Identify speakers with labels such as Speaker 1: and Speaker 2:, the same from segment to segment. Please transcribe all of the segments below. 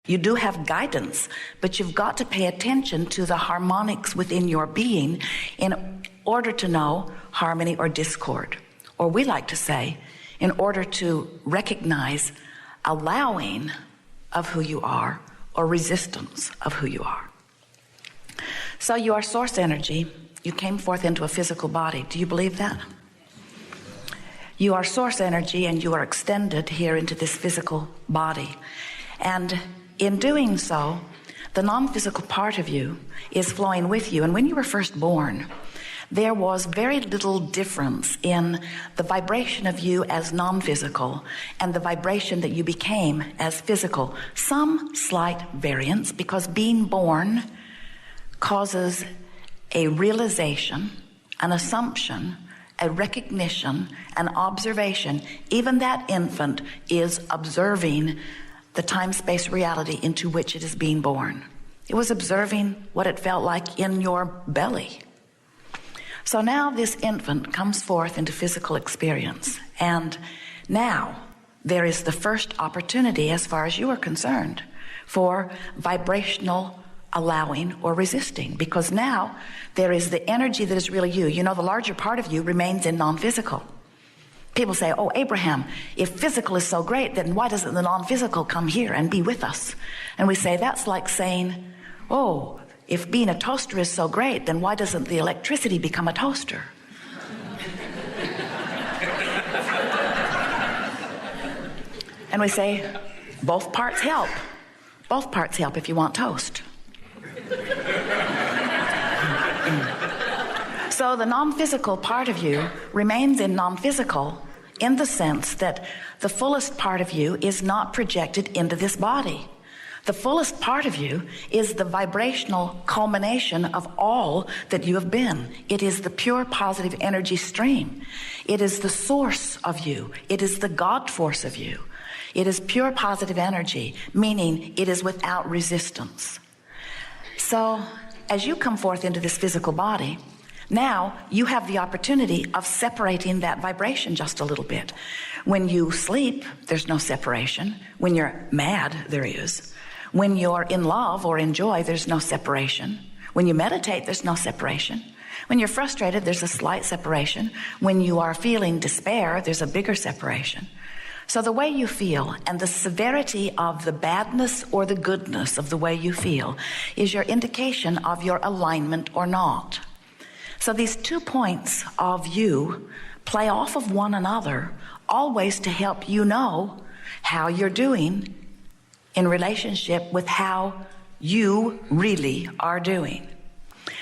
Speaker 1: You do have guidance, but you've got to pay attention to the harmonics within your being in order to know harmony or discord. Or we like to say, in order to recognize allowing of who you are or resistance of who you are. So you are source energy. You came forth into a physical body. Do you believe that? You are source energy and you are extended here into this physical body. And in doing so, the non-physical part of you is flowing with you. And when you were first born, there was very little difference in the vibration of you as non-physical and the vibration that you became as physical. Some slight variance, because being born causes a realization, an assumption, a recognition, an observation. Even that infant is observing the time-space reality into which it is being born. It was observing what it felt like in your belly. So now this infant comes forth into physical experience, and now there is the first opportunity, as far as you are concerned, for vibrational allowing or resisting, because now there is the energy that is really you. You know, the larger part of you remains in non-physical. People say, oh, Abraham, if physical is so great, then why doesn't the non-physical come here and be with us? And we say, that's like saying, oh, if being a toaster is so great, then why doesn't the electricity become a toaster? And we say, both parts help. Both parts help if you want toast. So the non-physical part of you remains in non-physical in the sense that the fullest part of you is not projected into this body. The fullest part of you is the vibrational culmination of all that you have been. It is the pure positive energy stream. It is the source of you. It is the God force of you. It is pure positive energy, meaning it is without resistance. So as you come forth into this physical body, now you have the opportunity of separating that vibration just a little bit. When you sleep, there's no separation. When you're mad, there is. When you're in love or in joy, there's no separation. When you meditate, there's no separation. When you're frustrated, there's a slight separation. When you are feeling despair, there's a bigger separation. So the way you feel and the severity of the badness or the goodness of the way you feel is your indication of your alignment or not. So these 2 points of you play off of one another, always to help you know how you're doing in relationship with how you really are doing.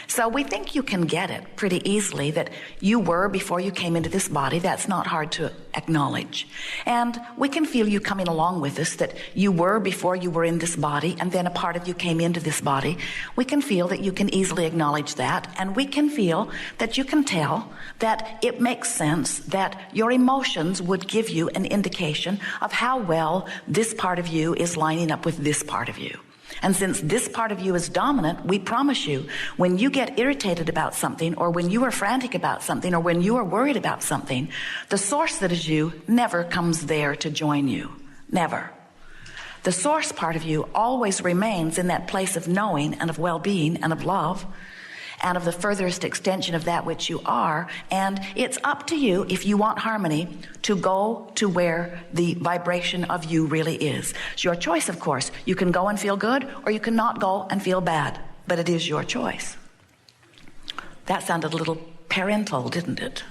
Speaker 1: So we think you can get it pretty easily that you were before you came into this body. That's not hard to acknowledge. And we can feel you coming along with us, that you were before you were in this body, and then a part of you came into this body. We can feel that you can easily acknowledge that, and we can feel that you can tell that it makes sense that your emotions would give you an indication of how well this part of you is lining up with this part of you. And since this part of you is dominant, we promise you, when you get irritated about something, or when you are frantic about something, or when you are worried about something, the source that is you never comes there to join you. Never. The source part of you always remains in that place of knowing and of well-being and of love and of the furthest extension of that which you are. And it's up to you, if you want harmony, to go to where the vibration of you really is. It's your choice, of course. You can go and feel good, or you can not go and feel bad, but it is your choice. That sounded a little parental, didn't it?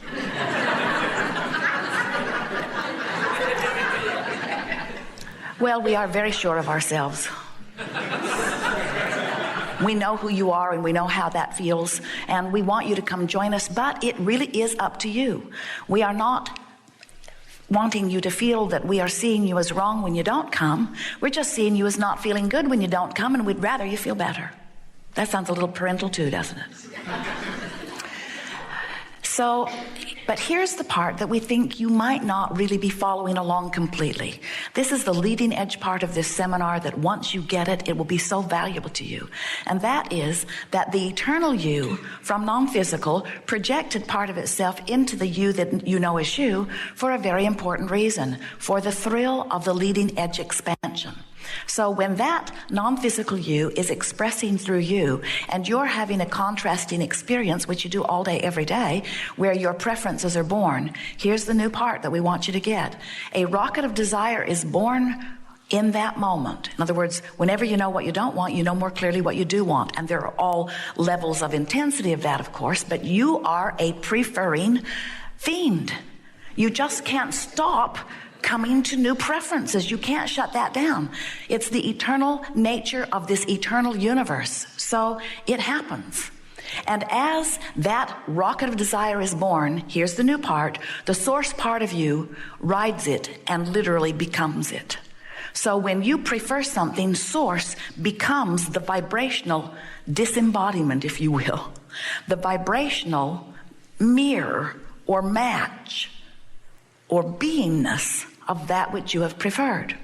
Speaker 1: Well, we are very sure of ourselves. We know who you are and we know how that feels, and we want you to come join us, but it really is up to you. We are not wanting you to feel that we are seeing you as wrong when you don't come. We're just seeing you as not feeling good when you don't come, and we'd rather you feel better. That sounds a little parental too, doesn't it? So, but here's the part that we think you might not really be following along completely. This is the leading edge part of this seminar, that once you get it, it will be so valuable to you. And that is that the eternal you from non-physical projected part of itself into the you that you know as you for a very important reason, for the thrill of the leading edge expansion. So when that non-physical you is expressing through you, and you're having a contrasting experience, which you do all day, every day, where your preferences are born, here's the new part that we want you to get. A rocket of desire is born in that moment. In other words, whenever you know what you don't want, you know more clearly what you do want. And there are all levels of intensity of that, of course, but you are a preferring fiend. You just can't stop coming to new preferences. You can't shut that down. It's the eternal nature of this eternal universe. So it happens. And as that rocket of desire is born, here's the new part, the source part of you rides it and literally becomes it. So when you prefer something, source becomes the vibrational disembodiment, if you will, the vibrational mirror or match or beingness of that which you have preferred.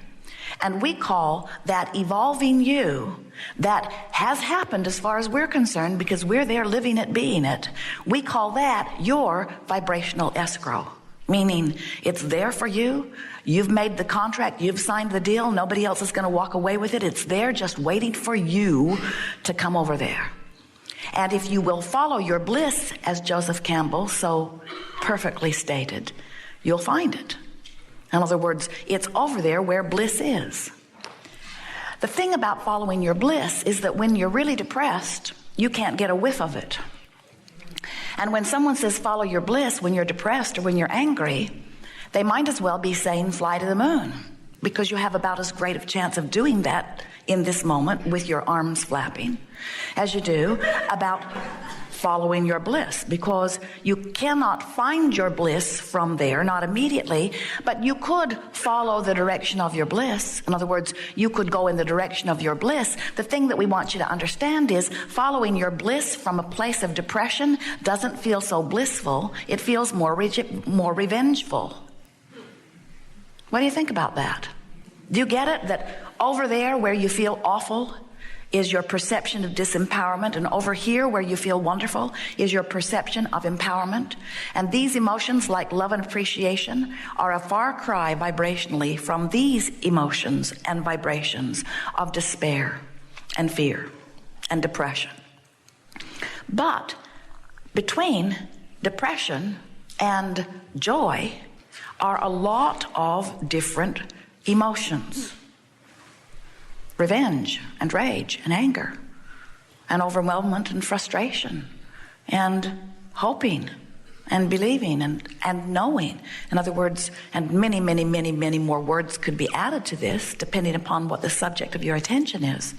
Speaker 1: And we call that evolving you that has happened as far as we're concerned, because we're there living it, being it. We call that your vibrational escrow, meaning it's there for you. You've made the contract, you've signed the deal, nobody else is going to walk away with it. It's there just waiting for you to come over there. And if you will follow your bliss, as Joseph Campbell so perfectly stated, you'll find it. In other words, it's over there where bliss is. The thing about following your bliss is that when you're really depressed, you can't get a whiff of it. And when someone says follow your bliss when you're depressed or when you're angry, they might as well be saying fly to the moon, because you have about as great a chance of doing that in this moment with your arms flapping as you do about following your bliss, because you cannot find your bliss from there, not immediately, but you could follow the direction of your bliss. In other words, you could go in the direction of your bliss. The thing that we want you to understand is following your bliss from a place of depression doesn't feel so blissful. It feels more revengeful. What do you think about that? Do you get it? That over there where you feel awful is your perception of disempowerment, and over here where you feel wonderful is your perception of empowerment. And these emotions, like love and appreciation, are a far cry vibrationally from these emotions and vibrations of despair and fear and depression. But between depression and joy are a lot of different emotions. Revenge and rage and anger and overwhelmment and frustration and hoping and believing and knowing. In other words, and many, many, many, many more words could be added to this depending upon what the subject of your attention is.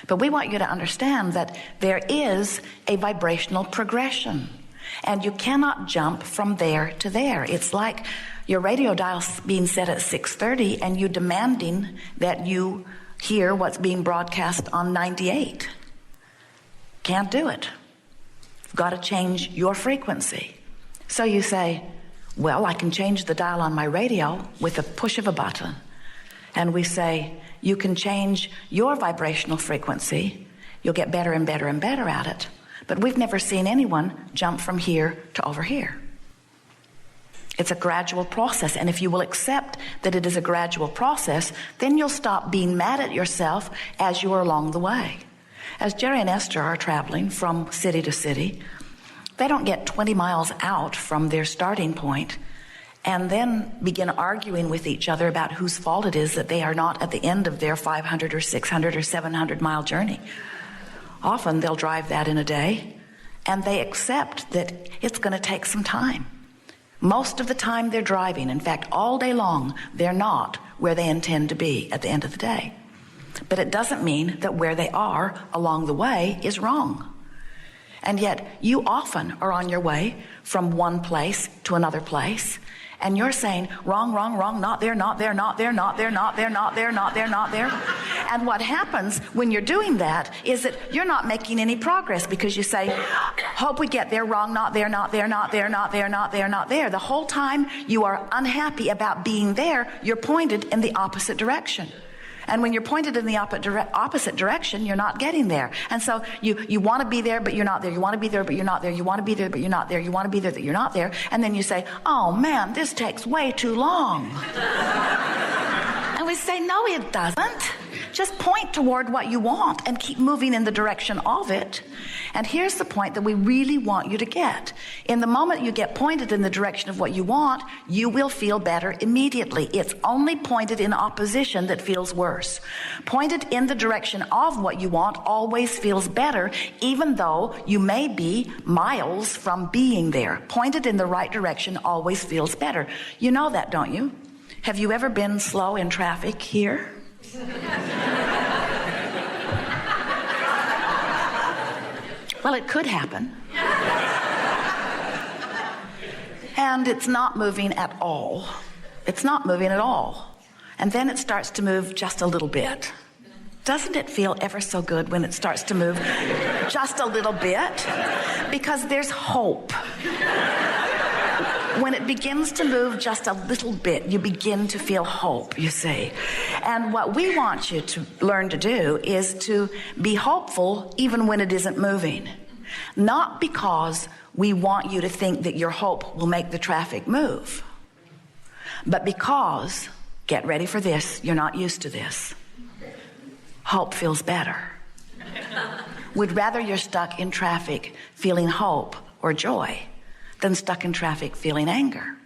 Speaker 1: But we want you to understand that there is a vibrational progression, and you cannot jump from there to there. It's like your radio dial being set at 630 and you demanding that you hear what's being broadcast on 98. Can't do it. You've got to change your frequency. So you say, well, I can change the dial on my radio with a push of a button. And we say, you can change your vibrational frequency. You'll get better and better and better at it. But we've never seen anyone jump from here to over here. It's a gradual process, and if you will accept that it is a gradual process, then you'll stop being mad at yourself as you are along the way. As Jerry and Esther are traveling from city to city, they don't get 20 miles out from their starting point and then begin arguing with each other about whose fault it is that they are not at the end of their 500 or 600 or 700 mile journey. Often they'll drive that in a day, and they accept that it's going to take some time. Most of the time they're driving. In fact, all day long, they're not where they intend to be at the end of the day. But it doesn't mean that where they are along the way is wrong. And yet, you often are on your way from one place to another place, and you're saying, wrong, wrong, wrong, not there, not there, not there, not there, not there, not there, not there, not there. And what happens when you're doing that is that you're not making any progress, because you say, hope we get there, wrong, not there, not there, not there, not there, not there, not there. The whole time you are unhappy about being there, you're pointed in the opposite direction. And when you're pointed in the opposite direction, you're not getting there. And so you want to be there, but you're not there. You want to be there, but you're not there. You want to be there, but you're not there. You want to be there, but you're not there. And then you say, oh man, this takes way too long. And we say, no, it doesn't. Just point toward what you want and keep moving in the direction of it. And here's the point that we really want you to get. In the moment you get pointed in the direction of what you want, you will feel better immediately. It's only pointed in opposition that feels worse. Pointed in the direction of what you want always feels better, even though you may be miles from being there. Pointed in the right direction always feels better. You know that, don't you? Have you ever been slow in traffic here? Well, it could happen. And it's not moving at all. It's not moving at all. And then it starts to move just a little bit. Doesn't it feel ever so good when it starts to move just a little bit? Because there's hope. When it begins to move just a little bit, you begin to feel hope, you see. And what we want you to learn to do is to be hopeful even when it isn't moving. Not because we want you to think that your hope will make the traffic move, but because, get ready for this, you're not used to this, hope feels better. We'd rather you're stuck in traffic feeling hope or joy than stuck in traffic feeling anger.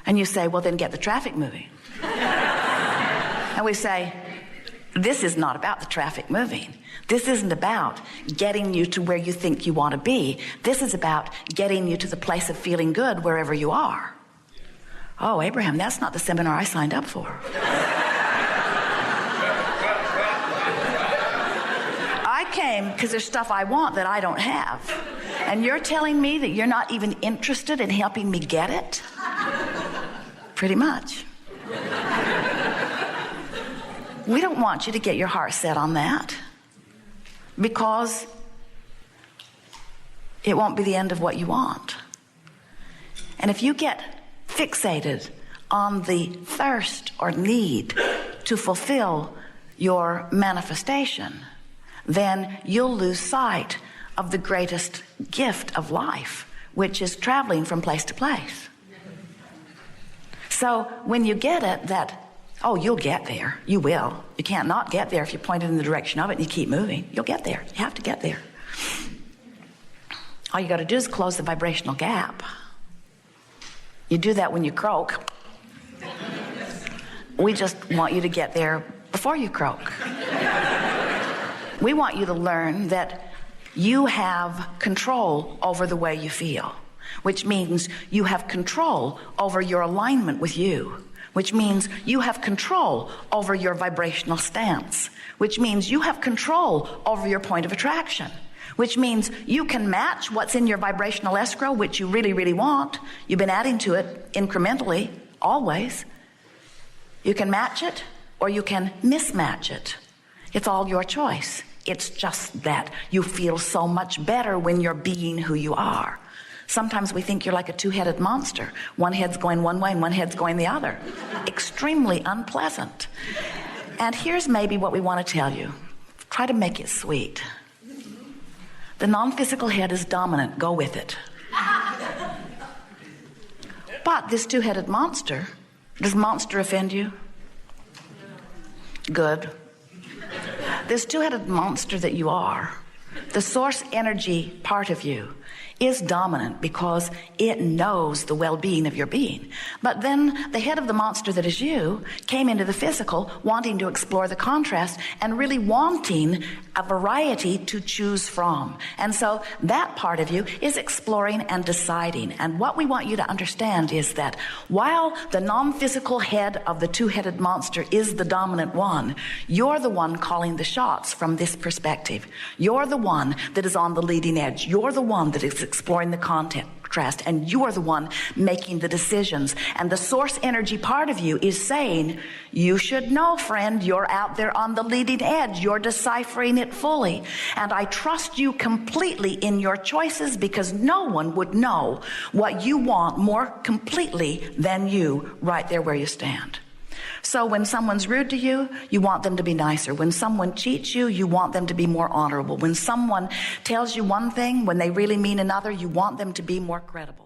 Speaker 1: And you say, well, then get the traffic moving. And we say, this is not about the traffic moving. This isn't about getting you to where you think you want to be. This is about getting you to the place of feeling good wherever you are. Oh, Abraham, that's not the seminar I signed up for. I came because there's stuff I want that I don't have. And you're telling me that you're not even interested in helping me get it? Pretty much. We don't want you to get your heart set on that, because it won't be the end of what you want. And if you get fixated on the thirst or need to fulfill your manifestation, then you'll lose sight of the greatest gift of life, which is traveling from place to place. So when you get it that, oh, you'll get there, you will. You can't not get there if you point it in the direction of it and you keep moving. You'll get there. You have to get there. All you got to do is close the vibrational gap. You do that when you croak. We just want you to get there before you croak. We want you to learn that you have control over the way you feel, which means you have control over your alignment with you, which means you have control over your vibrational stance, which means you have control over your point of attraction, which means you can match what's in your vibrational escrow, which you really, really want. You've been adding to it incrementally, always. You can match it or you can mismatch it. It's all your choice. It's just that you feel so much better when you're being who you are. Sometimes we think you're like a two-headed monster. One head's going one way and one head's going the other. Extremely unpleasant. And here's maybe what we want to tell you. Try to make it sweet. The non-physical head is dominant. Go with it. But this two-headed monster, does monster offend you? Good. This two-headed monster that you are, the source energy part of you, is dominant because it knows the well-being of your being. But then the head of the monster that is you came into the physical wanting to explore the contrast and really wanting a variety to choose from. And so that part of you is exploring and deciding. And what we want you to understand is that while the non-physical head of the two-headed monster is the dominant one, you're the one calling the shots from this perspective. You're the one that is on the leading edge. You're the one that is exploring the contrast, and you are the one making the decisions. And the source energy part of you is saying, you should know, friend, you're out there on the leading edge. You're deciphering it fully. And I trust you completely in your choices, because no one would know what you want more completely than you right there where you stand. So when someone's rude to you, you want them to be nicer. When someone cheats you, you want them to be more honorable. When someone tells you one thing, when they really mean another, you want them to be more credible.